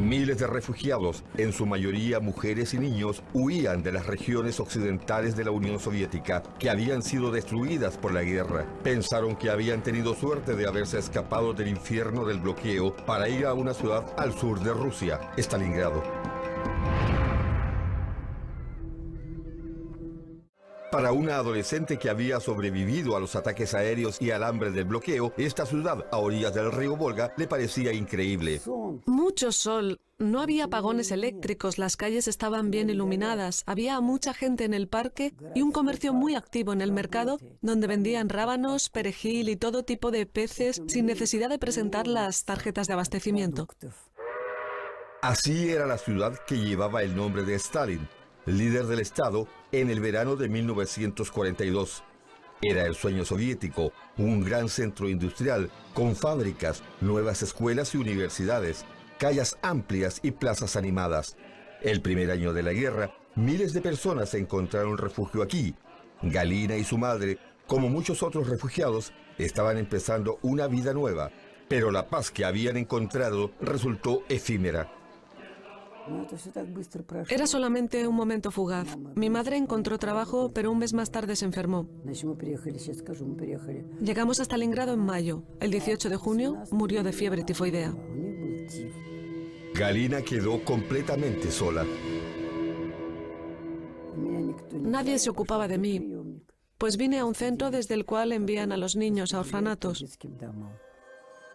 Miles de refugiados, en su mayoría mujeres y niños, huían de las regiones occidentales de la Unión Soviética, que habían sido destruidas por la guerra. Pensaron que habían tenido suerte de haberse escapado del infierno del bloqueo para ir a una ciudad al sur de Rusia, Stalingrado. Para una adolescente que había sobrevivido a los ataques aéreos y al hambre del bloqueo, esta ciudad a orillas del río Volga le parecía increíble. Mucho sol, no había apagones eléctricos, las calles estaban bien iluminadas, había mucha gente en el parque y un comercio muy activo en el mercado donde vendían rábanos, perejil y todo tipo de peces sin necesidad de presentar las tarjetas de abastecimiento. Así era la ciudad que llevaba el nombre de Stalin, líder del Estado, en el verano de 1942. Era el sueño soviético, un gran centro industrial, con fábricas, nuevas escuelas y universidades, calles amplias y plazas animadas. El primer año de la guerra, miles de personas encontraron refugio aquí. Galina y su madre, como muchos otros refugiados, estaban empezando una vida nueva, pero la paz que habían encontrado resultó efímera. Era solamente un momento fugaz. Mi madre encontró trabajo, pero un mes más tarde se enfermó. Llegamos a Stalingrado en mayo. El 18 de junio murió de fiebre tifoidea. Galina quedó completamente sola. Nadie se ocupaba de mí, pues vine a un centro desde el cual envían a los niños a orfanatos.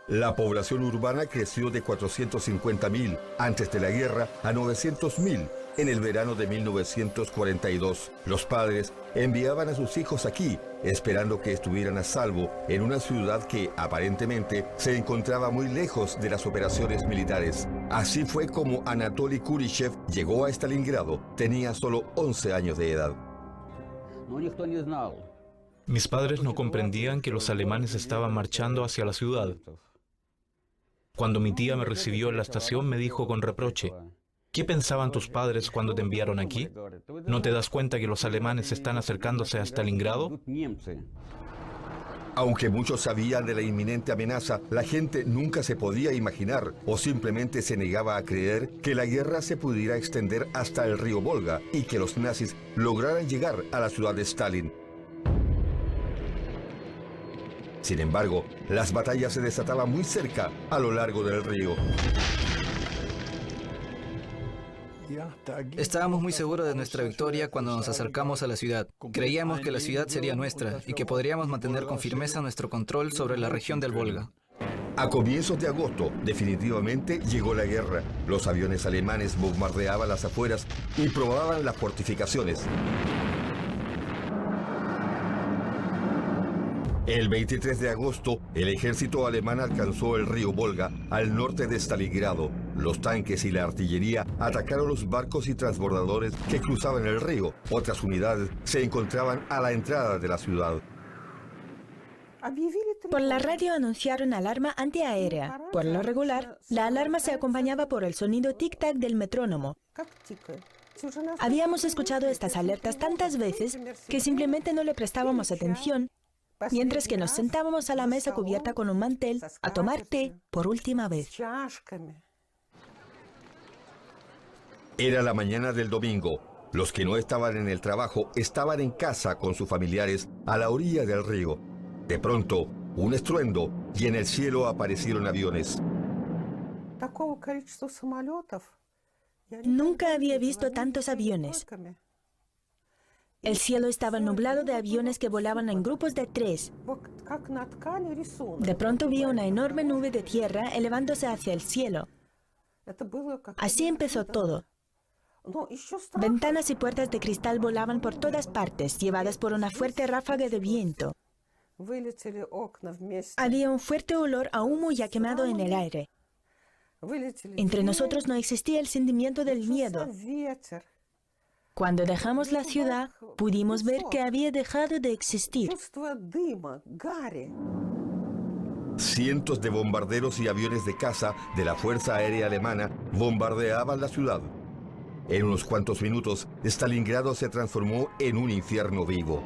La población urbana creció de 450.000 antes de la guerra a 900.000 en el verano de 1942. Los padres enviaban a sus hijos aquí, esperando que estuvieran a salvo en una ciudad que, aparentemente, se encontraba muy lejos de las operaciones militares. Así fue como Anatoly Kurychev llegó a Stalingrado. Tenía solo 11 años de edad. Mis padres no comprendían que los alemanes estaban marchando hacia la ciudad. Cuando mi tía me recibió en la estación, me dijo con reproche: ¿qué pensaban tus padres cuando te enviaron aquí? ¿No te das cuenta que los alemanes están acercándose a Stalingrado? Aunque muchos sabían de la inminente amenaza, la gente nunca se podía imaginar o simplemente se negaba a creer que la guerra se pudiera extender hasta el río Volga y que los nazis lograran llegar a la ciudad de Stalin. Sin embargo, las batallas se desataban muy cerca, a lo largo del río. Estábamos muy seguros de nuestra victoria cuando nos acercamos a la ciudad. Creíamos que la ciudad sería nuestra y que podríamos mantener con firmeza nuestro control sobre la región del Volga. A comienzos de agosto, definitivamente llegó la guerra. Los aviones alemanes bombardeaban las afueras y probaban las fortificaciones. El 23 de agosto, el ejército alemán alcanzó el río Volga, al norte de Stalingrado. Los tanques y la artillería atacaron los barcos y transbordadores que cruzaban el río. Otras unidades se encontraban a la entrada de la ciudad. Por la radio anunciaron alarma antiaérea. Por lo regular, la alarma se acompañaba por el sonido tic-tac del metrónomo. Habíamos escuchado estas alertas tantas veces que simplemente no le prestábamos atención, mientras que nos sentábamos a la mesa cubierta con un mantel a tomar té por última vez. Era la mañana del domingo. Los que no estaban en el trabajo estaban en casa con sus familiares a la orilla del río. De pronto, un estruendo y en el cielo aparecieron aviones. Nunca había visto tantos aviones. El cielo estaba nublado de aviones que volaban en grupos de 3. De pronto vi una enorme nube de tierra elevándose hacia el cielo. Así empezó todo. Ventanas y puertas de cristal volaban por todas partes, llevadas por una fuerte ráfaga de viento. Había un fuerte olor a humo ya quemado en el aire. Entre nosotros no existía el sentimiento del miedo. Cuando dejamos la ciudad, pudimos ver que había dejado de existir. Cientos de bombarderos y aviones de caza de la Fuerza Aérea Alemana bombardeaban la ciudad. En unos cuantos minutos, Stalingrado se transformó en un infierno vivo.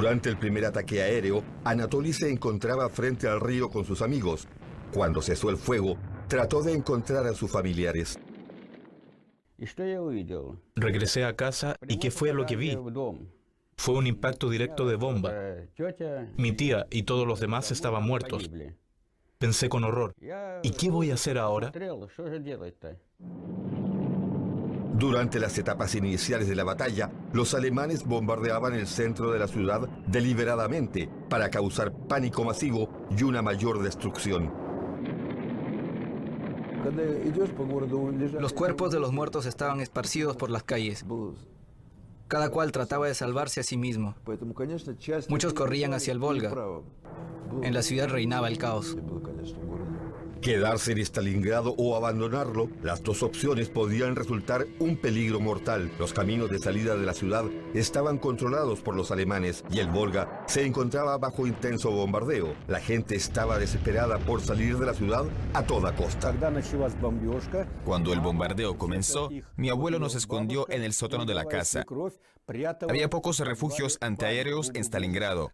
Durante el primer ataque aéreo, Anatoly se encontraba frente al río con sus amigos. Cuando cesó el fuego, trató de encontrar a sus familiares. Regresé a casa y ¿qué fue lo que vi? Fue un impacto directo de bomba. Mi tía y todos los demás estaban muertos. Pensé con horror, ¿y qué voy a hacer ahora? Durante las etapas iniciales de la batalla, los alemanes bombardeaban el centro de la ciudad deliberadamente para causar pánico masivo y una mayor destrucción. Los cuerpos de los muertos estaban esparcidos por las calles. Cada cual trataba de salvarse a sí mismo. Muchos corrían hacia el Volga. En la ciudad reinaba el caos. Quedarse en Stalingrado o abandonarlo, las dos opciones podían resultar un peligro mortal. Los caminos de salida de la ciudad estaban controlados por los alemanes y el Volga se encontraba bajo intenso bombardeo. La gente estaba desesperada por salir de la ciudad a toda costa. Cuando el bombardeo comenzó, mi abuelo nos escondió en el sótano de la casa. Había pocos refugios antiaéreos en Stalingrado.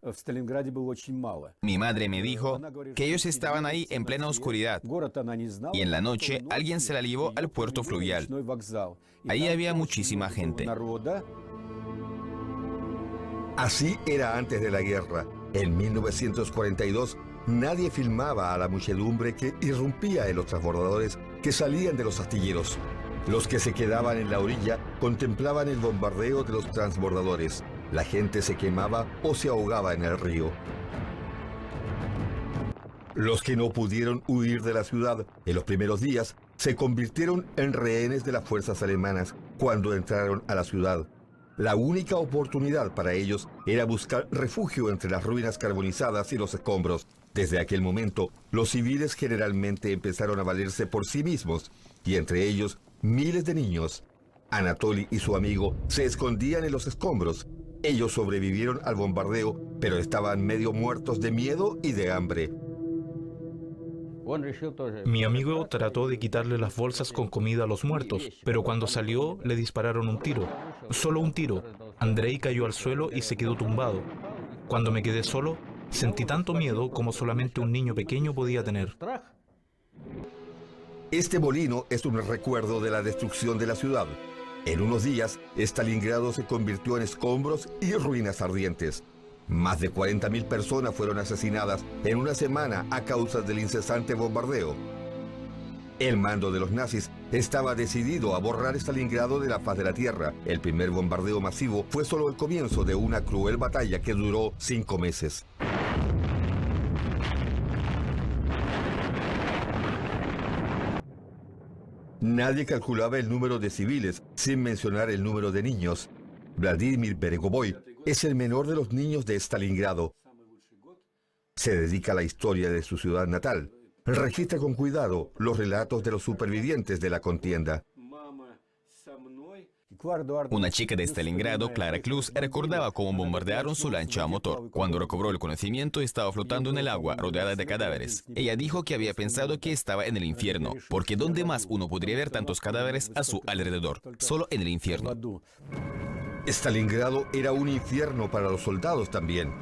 Mi madre me dijo que ellos estaban ahí en plena oscuridad y en la noche alguien se la llevó al puerto fluvial. Ahí había muchísima gente. Así era antes de la guerra. En 1942, nadie filmaba a la muchedumbre que irrumpía en los transbordadores que salían de los astilleros. Los que se quedaban en la orilla contemplaban el bombardeo de los transbordadores. La gente se quemaba o se ahogaba en el río. Los que no pudieron huir de la ciudad en los primeros días se convirtieron en rehenes de las fuerzas alemanas cuando entraron a la ciudad. La única oportunidad para ellos era buscar refugio entre las ruinas carbonizadas y los escombros. Desde aquel momento, los civiles generalmente empezaron a valerse por sí mismos, y entre ellos, miles de niños. Anatoly y su amigo se escondían en los escombros. Ellos sobrevivieron al bombardeo, pero estaban medio muertos de miedo y de hambre. Mi amigo trató de quitarle las bolsas con comida a los muertos, pero cuando salió le dispararon un tiro. Solo un tiro. Andrei cayó al suelo y se quedó tumbado. Cuando me quedé solo, sentí tanto miedo como solamente un niño pequeño podía tener. Este molino es un recuerdo de la destrucción de la ciudad. En unos días, Stalingrado se convirtió en escombros y ruinas ardientes. Más de 40.000 personas fueron asesinadas en una semana a causa del incesante bombardeo. El mando de los nazis estaba decidido a borrar Stalingrado de la faz de la tierra. El primer bombardeo masivo fue solo el comienzo de una cruel batalla que duró 5 meses. Nadie calculaba el número de civiles, sin mencionar el número de niños. Vladimir Beregovoy es el menor de los niños de Stalingrado. Se dedica a la historia de su ciudad natal. Registra con cuidado los relatos de los supervivientes de la contienda. Una chica de Stalingrado, Clara Klus, recordaba cómo bombardearon su lancha a motor. Cuando recobró el conocimiento, estaba flotando en el agua, rodeada de cadáveres. Ella dijo que había pensado que estaba en el infierno, porque ¿dónde más uno podría ver tantos cadáveres a su alrededor? Solo en el infierno. Stalingrado era un infierno para los soldados también.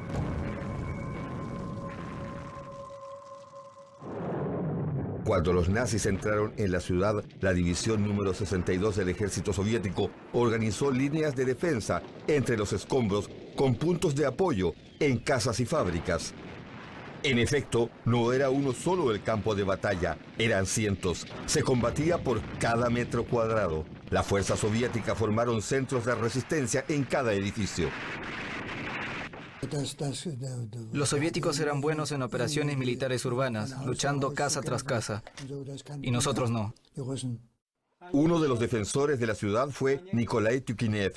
Cuando los nazis entraron en la ciudad, la división número 62 del ejército soviético organizó líneas de defensa entre los escombros con puntos de apoyo en casas y fábricas. En efecto, no era uno solo el campo de batalla, eran cientos. Se combatía por cada metro cuadrado. Las fuerzas soviéticas formaron centros de resistencia en cada edificio. Los soviéticos eran buenos en operaciones militares urbanas, luchando casa tras casa. Y nosotros no. Uno de los defensores de la ciudad fue Nikolai Tukinev.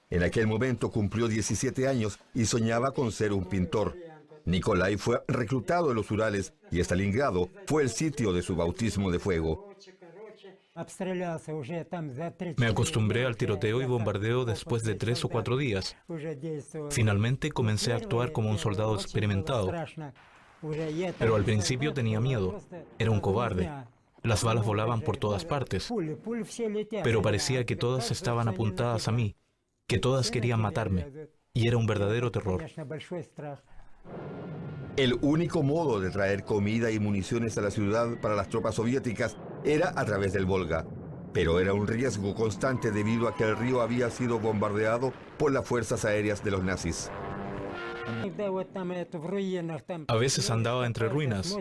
En aquel momento cumplió 17 años y soñaba con ser un pintor. Nikolai fue reclutado en los Urales y Stalingrado fue el sitio de su bautismo de fuego. Me acostumbré al tiroteo y bombardeo después de 3 o 4 días. Finalmente comencé a actuar como un soldado experimentado. Pero al principio tenía miedo. Era un cobarde. Las balas volaban por todas partes. Pero parecía que todas estaban apuntadas a mí, que todas querían matarme. y era un verdadero terror. El único modo de traer comida y municiones a la ciudad para las tropas soviéticas era a través del Volga, pero era un riesgo constante debido a que el río había sido bombardeado por las fuerzas aéreas de los nazis. A veces andaba entre ruinas,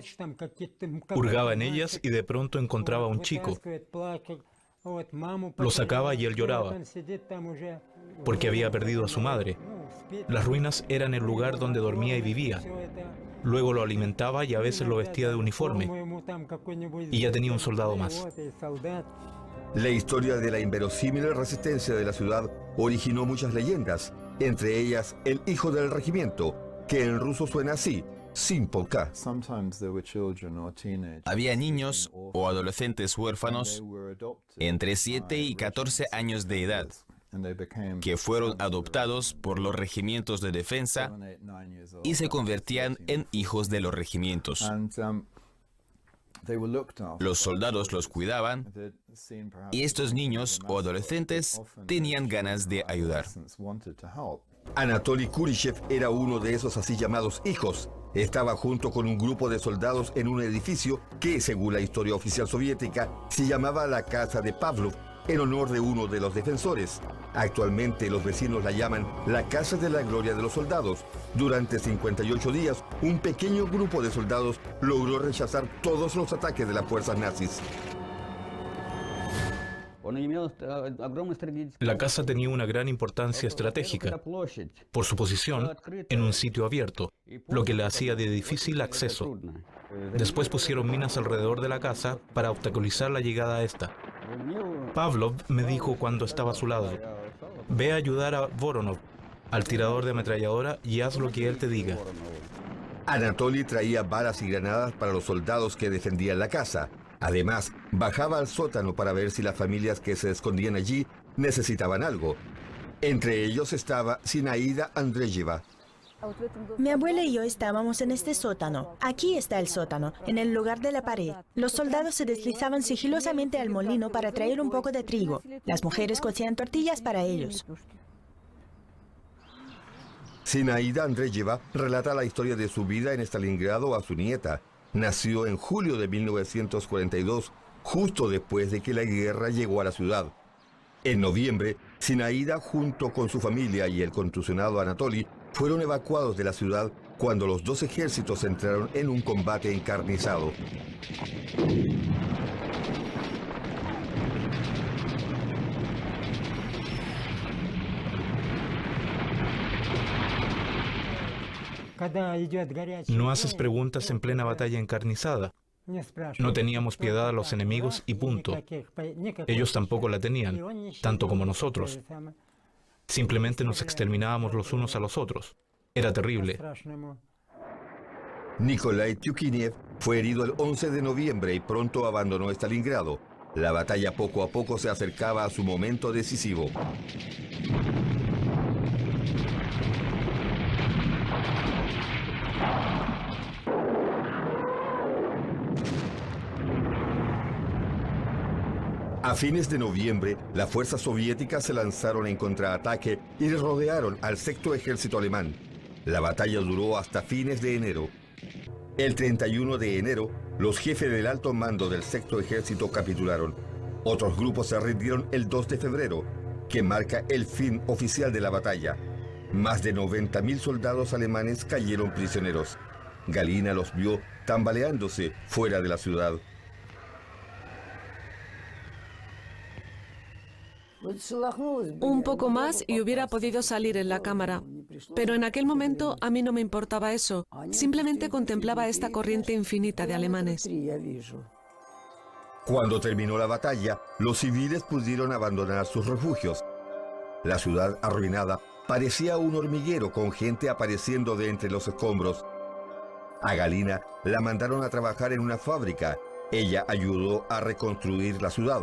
hurgaba en ellas y de pronto encontraba a un chico. Lo sacaba y él lloraba, porque había perdido a su madre. Las ruinas eran el lugar donde dormía y vivía. Luego lo alimentaba y a veces lo vestía de uniforme. Y ya tenía un soldado más. La historia de la inverosímil resistencia de la ciudad originó muchas leyendas, entre ellas el hijo del regimiento, que en ruso suena así, Simpolka. Había niños o adolescentes huérfanos entre 7 y 14 años de edad que fueron adoptados por los regimientos de defensa y se convertían en hijos de los regimientos. Los soldados los cuidaban y estos niños o adolescentes tenían ganas de ayudar. Anatoly Kurishev era uno de esos así llamados hijos. Estaba junto con un grupo de soldados en un edificio que, según la historia oficial soviética, se llamaba la Casa de Pavlov, en honor de uno de los defensores. Actualmente los vecinos la llaman la Casa de la Gloria de los Soldados. Durante 58 días, un pequeño grupo de soldados logró rechazar todos los ataques de las fuerzas nazis. La casa tenía una gran importancia estratégica por su posición en un sitio abierto, lo que le hacía de difícil acceso. Después pusieron minas alrededor de la casa para obstaculizar la llegada a esta. Pavlov me dijo cuando estaba a su lado: ve a ayudar a Voronov, al tirador de ametralladora, y haz lo que él te diga. Anatoly traía balas y granadas para los soldados que defendían la casa. Además, bajaba al sótano para ver si las familias que se escondían allí necesitaban algo. Entre ellos estaba Zinaida Andreyeva. Mi abuela y yo estábamos en este sótano. Aquí está el sótano, en el lugar de la pared. Los soldados se deslizaban sigilosamente al molino para traer un poco de trigo. Las mujeres cocían tortillas para ellos. Zinaida Andreyeva relata la historia de su vida en Stalingrado a su nieta. Nació en julio de 1942, justo después de que la guerra llegó a la ciudad. En noviembre, Zinaida, junto con su familia y el contusionado Anatoly, fueron evacuados de la ciudad cuando los dos ejércitos entraron en un combate encarnizado. No haces preguntas en plena batalla encarnizada. No teníamos piedad a los enemigos y punto. Ellos tampoco la tenían, tanto como nosotros. Simplemente nos exterminábamos los unos a los otros. Era terrible. Nikolai Tyukiniev fue herido el 11 de noviembre y pronto abandonó Stalingrado. La batalla poco a poco se acercaba a su momento decisivo. A fines de noviembre, las fuerzas soviéticas se lanzaron en contraataque y rodearon al sexto ejército alemán. La batalla duró hasta fines de enero. El 31 de enero, los jefes del alto mando del sexto ejército capitularon. Otros grupos se rindieron el 2 de febrero, que marca el fin oficial de la batalla. Más de 90.000 soldados alemanes cayeron prisioneros. Galina los vio tambaleándose fuera de la ciudad. Un poco más y hubiera podido salir en la cámara. Pero en aquel momento a mí no me importaba eso. Simplemente contemplaba esta corriente infinita de alemanes. Cuando terminó la batalla, los civiles pudieron abandonar sus refugios. La ciudad arruinada parecía un hormiguero con gente apareciendo de entre los escombros. A Galina la mandaron a trabajar en una fábrica. Ella ayudó a reconstruir la ciudad.